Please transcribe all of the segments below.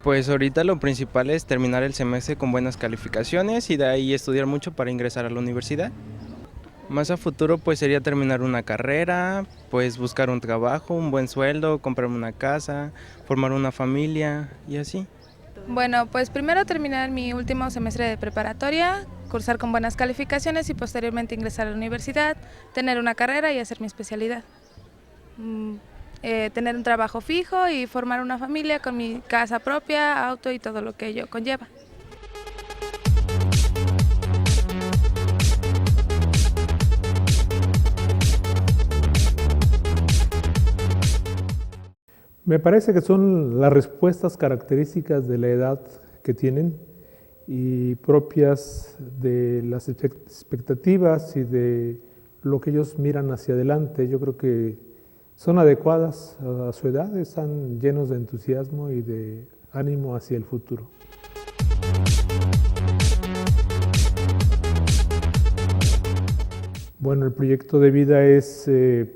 Pues ahorita lo principal es terminar el semestre con buenas calificaciones y de ahí estudiar mucho para ingresar a la universidad. Más a futuro pues sería terminar una carrera, pues buscar un trabajo, un buen sueldo, comprarme una casa, formar una familia y así. Bueno, pues primero terminar mi último semestre de preparatoria, cursar con buenas calificaciones y posteriormente ingresar a la universidad, tener una carrera y hacer mi especialidad. Tener un trabajo fijo y formar una familia con mi casa propia, auto y todo lo que ello conlleva. Me parece que son las respuestas características de la edad que tienen y propias de las expectativas y de lo que ellos miran hacia adelante. Yo creo que son adecuadas a su edad, están llenos de entusiasmo y de ánimo hacia el futuro. Bueno, el proyecto de vida es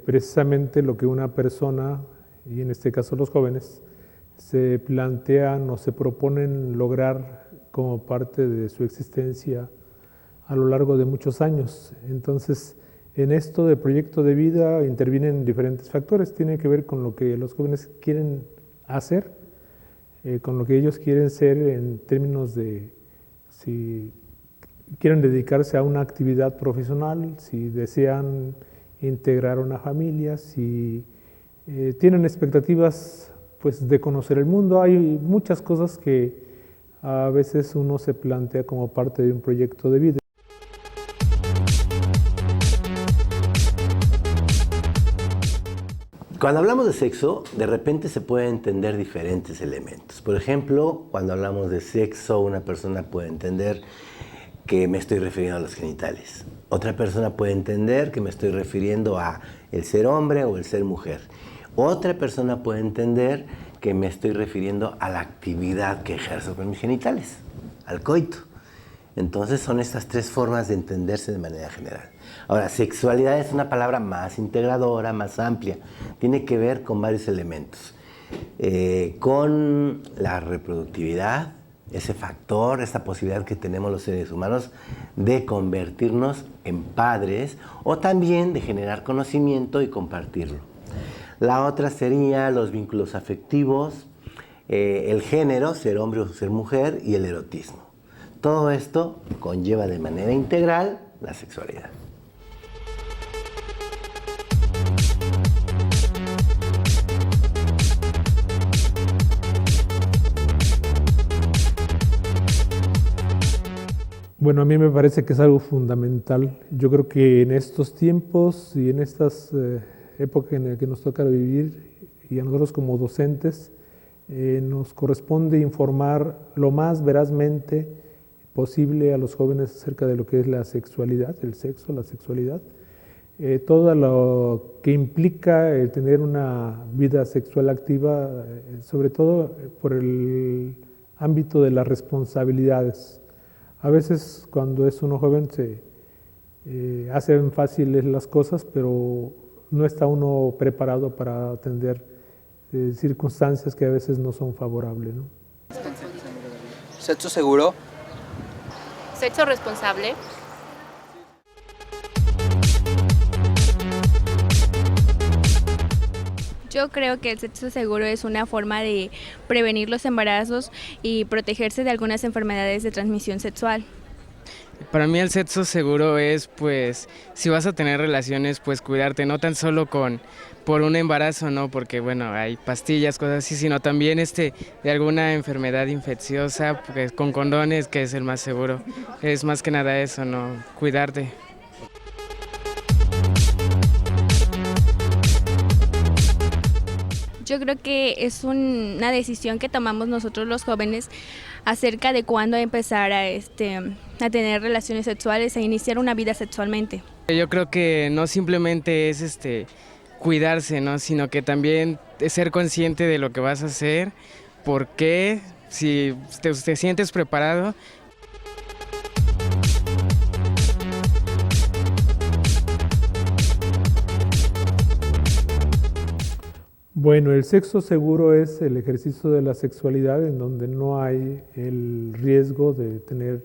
precisamente lo que una persona, y en este caso los jóvenes, se plantean o se proponen lograr como parte de su existencia a lo largo de muchos años. Entonces, en esto del proyecto de vida intervienen diferentes factores, tiene que ver con lo que los jóvenes quieren hacer, con lo que ellos quieren ser en términos de si quieren dedicarse a una actividad profesional, si desean integrar una familia, si tienen expectativas pues, de conocer el mundo. Hay muchas cosas que a veces uno se plantea como parte de un proyecto de vida. Cuando hablamos de sexo, de repente se pueden entender diferentes elementos. Por ejemplo, cuando hablamos de sexo, una persona puede entender que me estoy refiriendo a los genitales. Otra persona puede entender que me estoy refiriendo a el ser hombre o el ser mujer. Otra persona puede entender que me estoy refiriendo a la actividad que ejerzo con mis genitales, al coito. Entonces son estas tres formas de entenderse de manera general. Ahora, sexualidad es una palabra más integradora, más amplia. Tiene que ver con varios elementos. Con la reproductividad, ese factor, esa posibilidad que tenemos los seres humanos de convertirnos en padres o también de generar conocimiento y compartirlo. La otra sería los vínculos afectivos, el género, ser hombre o ser mujer, y el erotismo. Todo esto conlleva de manera integral la sexualidad. Bueno, a mí me parece que es algo fundamental. Yo creo que en estos tiempos y en estas épocas en las que nos toca vivir, y a nosotros como docentes, nos corresponde informar lo más verazmente posible a los jóvenes acerca de lo que es la sexualidad, el sexo, la sexualidad, todo lo que implica el tener una vida sexual activa, sobre todo por el ámbito de las responsabilidades. A veces cuando es uno joven se hacen fáciles las cosas, pero no está uno preparado para atender circunstancias que a veces no son favorables, ¿no? ¿Sexo seguro? ¿Sexo responsable? Yo creo que el sexo seguro es una forma de prevenir los embarazos y protegerse de algunas enfermedades de transmisión sexual. Para mí el sexo seguro es, pues, si vas a tener relaciones, pues cuidarte, no tan solo por un embarazo, ¿no? Porque, bueno, hay pastillas, cosas así, sino también de alguna enfermedad infecciosa, pues, con condones, que es el más seguro. Es más que nada eso, ¿no? Cuidarte. Yo creo que es una decisión que tomamos nosotros los jóvenes acerca de cuándo empezar a tener relaciones sexuales, a iniciar una vida sexualmente. Yo creo que no simplemente es cuidarse, ¿no? Sino que también es ser consciente de lo que vas a hacer, por qué, si te sientes preparado. Bueno, el sexo seguro es el ejercicio de la sexualidad en donde no hay el riesgo de tener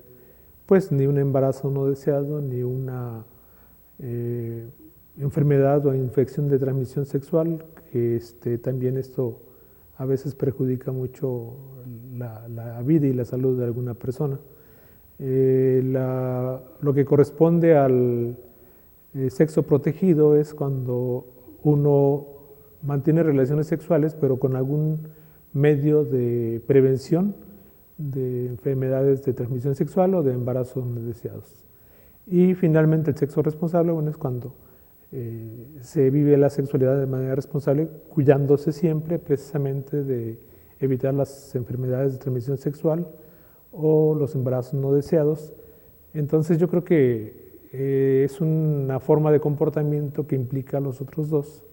pues ni un embarazo no deseado, ni una enfermedad o infección de transmisión sexual, que también esto a veces perjudica mucho la vida y la salud de alguna persona. Lo que corresponde al sexo protegido es cuando uno mantiene relaciones sexuales, pero con algún medio de prevención de enfermedades de transmisión sexual o de embarazos no deseados. Y finalmente el sexo responsable, bueno, es cuando se vive la sexualidad de manera responsable, cuidándose siempre precisamente de evitar las enfermedades de transmisión sexual o los embarazos no deseados. Entonces yo creo que es una forma de comportamiento que implica a los otros dos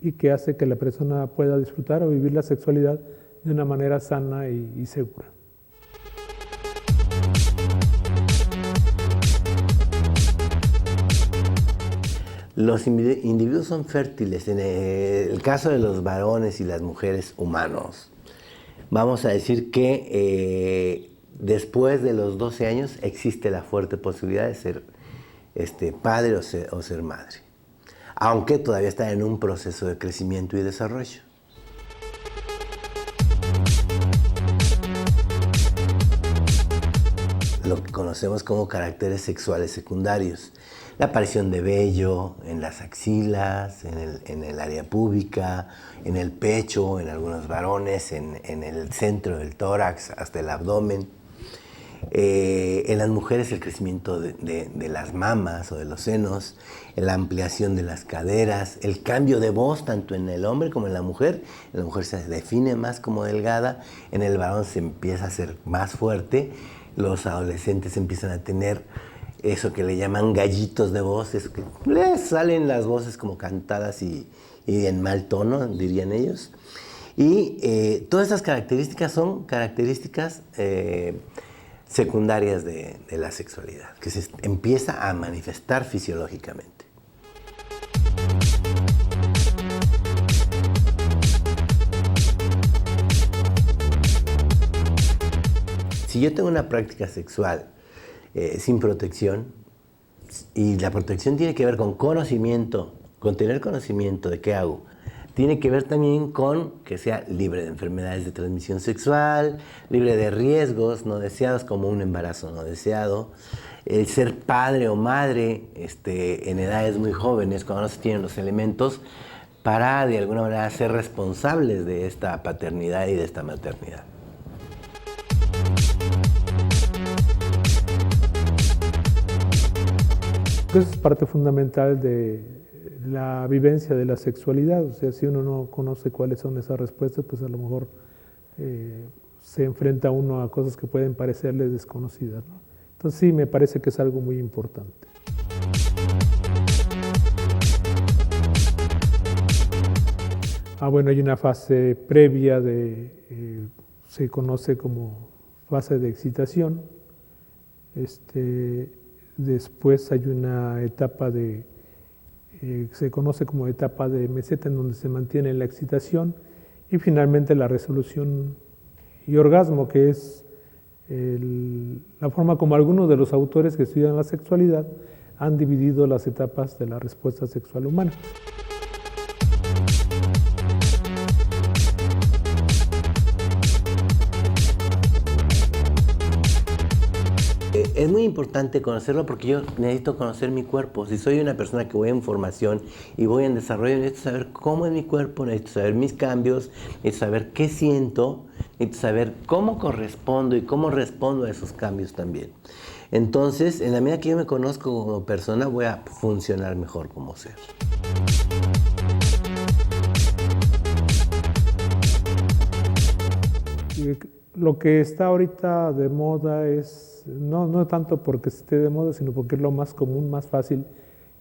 y que hace que la persona pueda disfrutar o vivir la sexualidad de una manera sana y segura. Los individuos son fértiles. En el caso de los varones y las mujeres humanos, vamos a decir que después de los 12 años existe la fuerte posibilidad de ser padre o ser madre, aunque todavía está en un proceso de crecimiento y desarrollo. Lo que conocemos como caracteres sexuales secundarios. La aparición de vello en las axilas, en el área púbica, en el pecho, en algunos varones, en el centro del tórax, hasta el abdomen. En las mujeres el crecimiento de las mamas o de los senos, la ampliación de las caderas, el cambio de voz tanto en el hombre como en la mujer. En la mujer se define más como delgada, en el varón se empieza a hacer más fuerte. Los adolescentes empiezan a tener eso que le llaman gallitos de voz, es que les salen las voces como cantadas y en mal tono, dirían ellos. Y todas estas características son características secundarias de la sexualidad, que se empieza a manifestar fisiológicamente. Si yo tengo una práctica sexual sin protección, y la protección tiene que ver con conocimiento, con tener conocimiento de qué hago, tiene que ver también con que sea libre de enfermedades de transmisión sexual, libre de riesgos no deseados como un embarazo no deseado, el ser padre o madre en edades muy jóvenes, cuando no se tienen los elementos para de alguna manera ser responsables de esta paternidad y de esta maternidad. Eso es parte fundamental de la vivencia de la sexualidad. O sea, si uno no conoce cuáles son esas respuestas, pues a lo mejor se enfrenta uno a cosas que pueden parecerle desconocidas, ¿no? Entonces sí, me parece que es algo muy importante. Bueno, hay una fase previa se conoce como fase de excitación. Después hay una etapa se conoce como etapa de meseta, en donde se mantiene la excitación, y finalmente la resolución y orgasmo, que es la forma como algunos de los autores que estudian la sexualidad han dividido las etapas de la respuesta sexual humana. Es muy importante conocerlo porque yo necesito conocer mi cuerpo. Si soy una persona que voy en formación y voy en desarrollo, necesito saber cómo es mi cuerpo, necesito saber mis cambios, necesito saber qué siento, necesito saber cómo correspondo y cómo respondo a esos cambios también. Entonces, en la medida que yo me conozco como persona, voy a funcionar mejor como ser. Lo que está ahorita de moda es, no tanto porque esté de moda, sino porque es lo más común, más fácil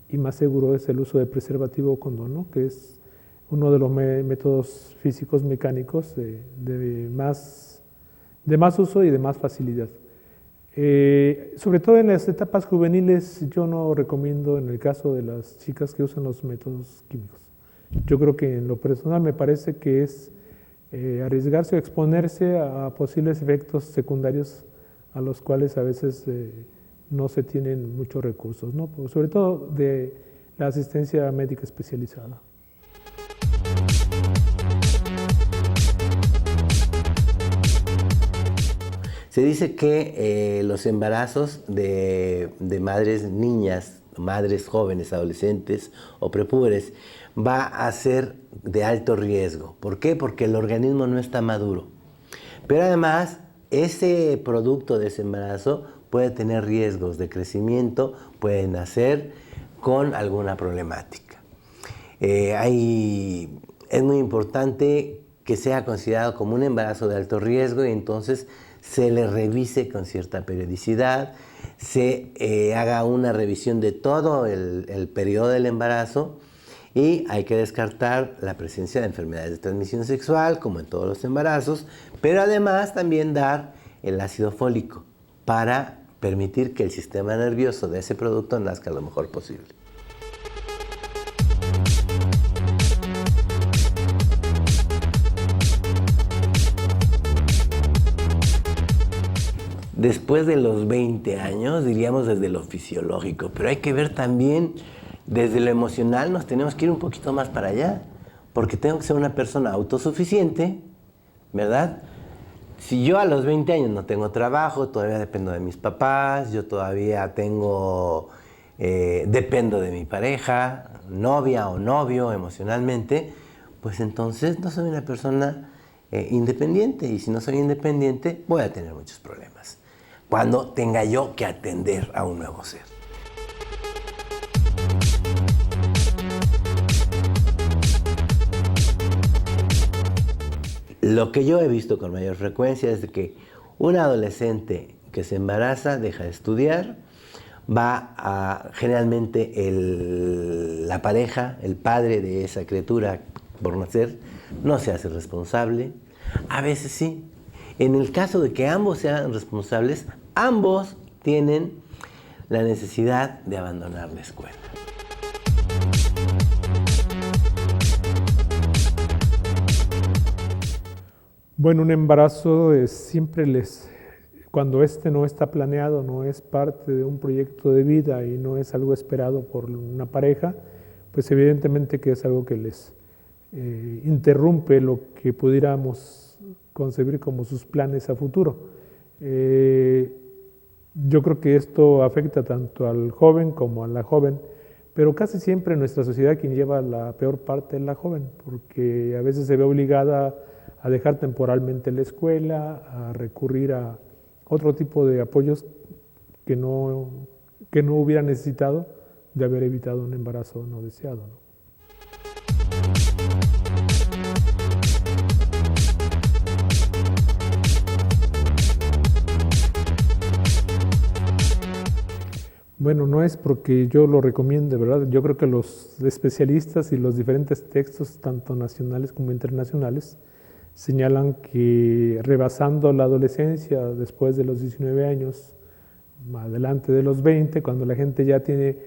y más seguro, es el uso de preservativo o condón, ¿no? Que es uno de los métodos físicos mecánicos de más uso y de más facilidad. Sobre todo en las etapas juveniles, yo no recomiendo, en el caso de las chicas, que usen los métodos químicos. Yo creo que en lo personal me parece que es arriesgarse o exponerse a posibles efectos secundarios a los cuales a veces no se tienen muchos recursos, ¿no? Sobre todo de la asistencia médica especializada. Se dice que los embarazos de madres niñas, madres jóvenes, adolescentes o prepúberes va a ser de alto riesgo. ¿Por qué? Porque el organismo no está maduro. Pero además, ese producto de ese embarazo puede tener riesgos de crecimiento, puede nacer con alguna problemática. Es muy importante que sea considerado como un embarazo de alto riesgo y entonces se le revise con cierta periodicidad, se haga una revisión de todo el periodo del embarazo y hay que descartar la presencia de enfermedades de transmisión sexual, como en todos los embarazos, pero además también dar el ácido fólico para permitir que el sistema nervioso de ese producto nazca lo mejor posible. Después de los 20 años, diríamos desde lo fisiológico, pero hay que ver también desde lo emocional, nos tenemos que ir un poquito más para allá, porque tengo que ser una persona autosuficiente, ¿verdad? Si yo a los 20 años no tengo trabajo, todavía dependo de mis papás, yo todavía dependo de mi pareja, novia o novio emocionalmente, pues entonces no soy una persona independiente, y si no soy independiente voy a tener muchos problemas cuando tenga yo que atender a un nuevo ser. Lo que yo he visto con mayor frecuencia es que un adolescente que se embaraza, deja de estudiar, generalmente la pareja, el padre de esa criatura por nacer, no se hace responsable. A veces sí. En el caso de que ambos sean responsables, ambos tienen la necesidad de abandonar la escuela. Bueno, un embarazo cuando no está planeado, no es parte de un proyecto de vida y no es algo esperado por una pareja, pues evidentemente que es algo que les interrumpe lo que pudiéramos concebir como sus planes a futuro. Yo creo que esto afecta tanto al joven como a la joven, pero casi siempre en nuestra sociedad quien lleva la peor parte es la joven, porque a veces se ve obligada a dejar temporalmente la escuela, a recurrir a otro tipo de apoyos que no hubiera necesitado de haber evitado un embarazo no deseado, ¿no? Bueno, no es porque yo lo recomiende, ¿verdad? Yo creo que los especialistas y los diferentes textos, tanto nacionales como internacionales, señalan que rebasando la adolescencia, después de los 19 años, adelante de los 20, cuando la gente ya tiene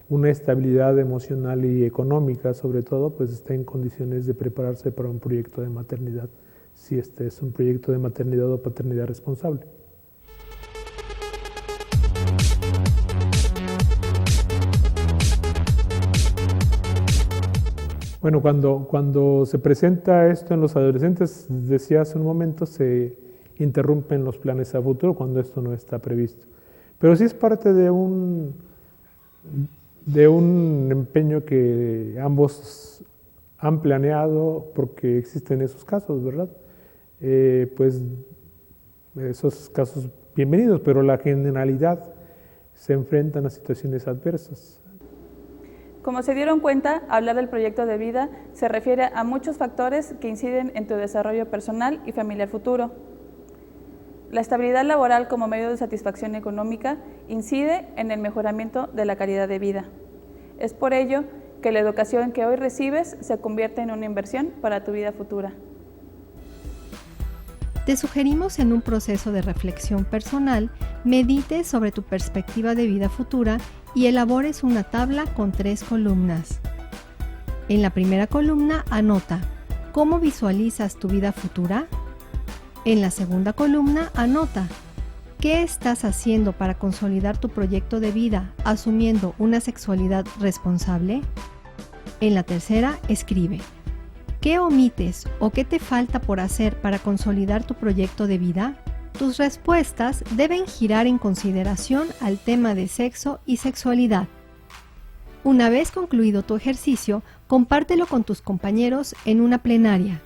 una estabilidad emocional y económica, sobre todo, pues está en condiciones de prepararse para un proyecto de maternidad, si este es un proyecto de maternidad o paternidad responsable. Bueno, cuando se presenta esto en los adolescentes, decía hace un momento, se interrumpen los planes a futuro cuando esto no está previsto. Pero sí es parte de un empeño que ambos han planeado, porque existen esos casos, ¿verdad? Pues esos casos bienvenidos, pero la generalidad se enfrentan a situaciones adversas. Como se dieron cuenta, hablar del proyecto de vida se refiere a muchos factores que inciden en tu desarrollo personal y familiar futuro. La estabilidad laboral como medio de satisfacción económica incide en el mejoramiento de la calidad de vida. Es por ello que la educación que hoy recibes se convierte en una inversión para tu vida futura. Te sugerimos en un proceso de reflexión personal, medites sobre tu perspectiva de vida futura y elabores una tabla con 3 columnas. En la primera columna anota ¿cómo visualizas tu vida futura? En la segunda columna anota ¿qué estás haciendo para consolidar tu proyecto de vida asumiendo una sexualidad responsable? En la tercera escribe ¿qué omites o qué te falta por hacer para consolidar tu proyecto de vida? Tus respuestas deben girar en consideración al tema de sexo y sexualidad. Una vez concluido tu ejercicio, compártelo con tus compañeros en una plenaria.